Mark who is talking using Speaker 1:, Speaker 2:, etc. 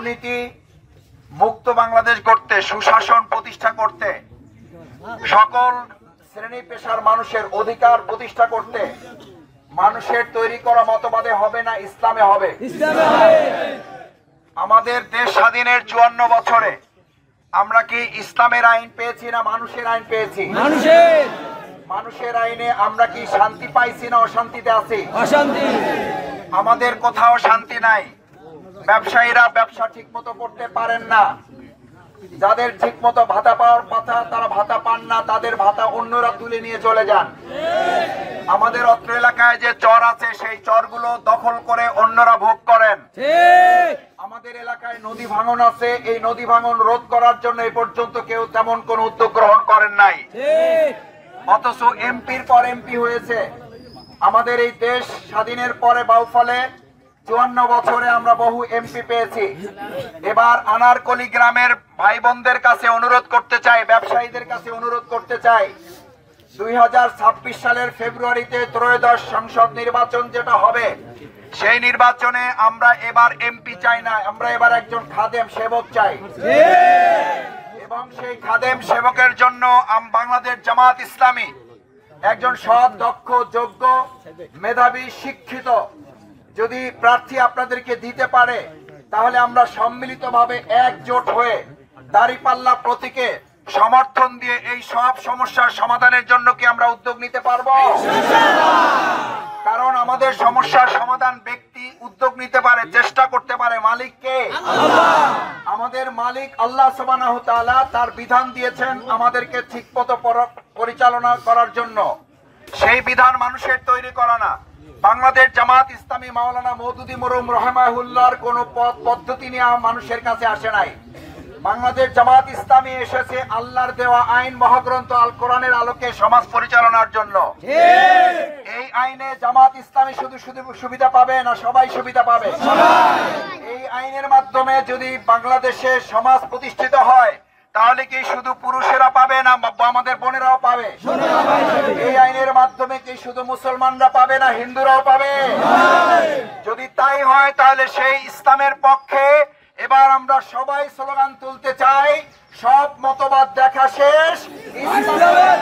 Speaker 1: দুর্নীতি মুক্ত বাংলাদেশ গড়তে, সুশাসন প্রতিষ্ঠা করতে, সকল শ্রেণী পেশার মানুষের অধিকার প্রতিষ্ঠা করতে মানুষের তৈরি করা মতবাদে হবে না, ইসলামে হবে। আমাদের দেশ স্বাধীনের 54 বছরে আমরা কি ইসলামের আইন পেয়েছি না মানুষের আইন পেয়েছি? মানুষের আইনে আমরা কি শান্তি পাইছি না অশান্তিতে আছি? অশান্তি। আমাদের কোথাও শান্তি নাই। ব্যবসায়ীরা ব্যবসা ঠিক মতো করতে পারেন না। যাদের ঠিক মতো ভাতা পাওয়ার কথা তারা ভাতা পান না, তাদের ভাতা অন্যরা তুলে নিয়ে চলে যান। আমাদের অত্র এলাকায় যে চর আছে সেই চরগুলো দখল করে অন্যরা ভোগ করেন। আমাদের এলাকায় নদী ভাঙন আছে, এই নদী ভাঙন রোধ করার জন্য এই পর্যন্ত কেউ তেমন কোন উদ্যোগ গ্রহণ করেন নাই। অথচ এমপির পর এমপি হয়েছে। আমাদের এই দেশ স্বাধীনের পরে বাউফলে 54 বছরে আমরা বহু এমপি পেয়েছি। এবার আনারকলি গ্রামের ভাই বোনদের কাছে অনুরোধ করতে চাই, ব্যবসায়ীদের কাছে অনুরোধ করতে চাই, 2026 সালের ফেব্রুয়ারিতে ত্রয়োদশ সংসদ নির্বাচন যেটা হবে, সেই নির্বাচনে আমরা এবার এমপি চাই না, আমরা এবার একজন খাদেম সেবক চাই। এবং সেই খাদেম সেবকের জন্য বাংলাদেশ জামাত ইসলামী একজন সৎ, দক্ষ, যোগ্য, মেধাবী, শিক্ষিত যদি প্রার্থী আপনাদেরকে দিতে পারে তাহলে আমরা সম্মিলিতভাবে একজোট হয়ে দাঁড়িপাল্লা প্রতীকে সমর্থন দিয়ে এই সব সমস্যার সমাধানের জন্য কি আমরা উদ্যোগ নিতে পারবো? কারণ আমাদের সমস্যার সমাধান ব্যক্তি উদ্যোগ নিতে পারে, চেষ্টা করতে পারে, মালিক কে? আমাদের মালিক আল্লাহ সুবহানাহু ওয়া তাআলা। তার বিধান দিয়েছেন আমাদেরকে ঠিকমতো পরিচালনা করার জন্য। সেই বিধান মানুষের তৈরি করা না। বাংলাদেশ জামাত ইসলামী মাওলানা মওদুদী মরহুম রাহিমাহুল্লাহর কোন পদ্ধতি নিয়ে মানুষের কাছে আসে নাই। বাংলাদেশ জামাত ইসলামী এসেছে আল্লাহর দেওয়া আইন মহাগ্রন্থ আল কোরআনের আলোকে সমাজ পরিচালনার জন্য। এই আইনে জামাত ইসলামী শুধু সুবিধা পাবে না, সবাই সুবিধা পাবে। এই আইনের মাধ্যমে যদি বাংলাদেশে সমাজ প্রতিষ্ঠিত হয় তাহলে কি শুধু পুরুষেরা পাবে না আমাদের বোনেরাও পাবে? এই আইনের মাধ্যমে কি শুধু মুসলমানরা পাবে না হিন্দুরাও পাবে? যদি তাই হয় তাহলে সেই ইসলামের পক্ষে এবার আমরা সবাই স্লোগান তুলতে চাই, সব মতবাদ দেখা শেষ, ইসলামের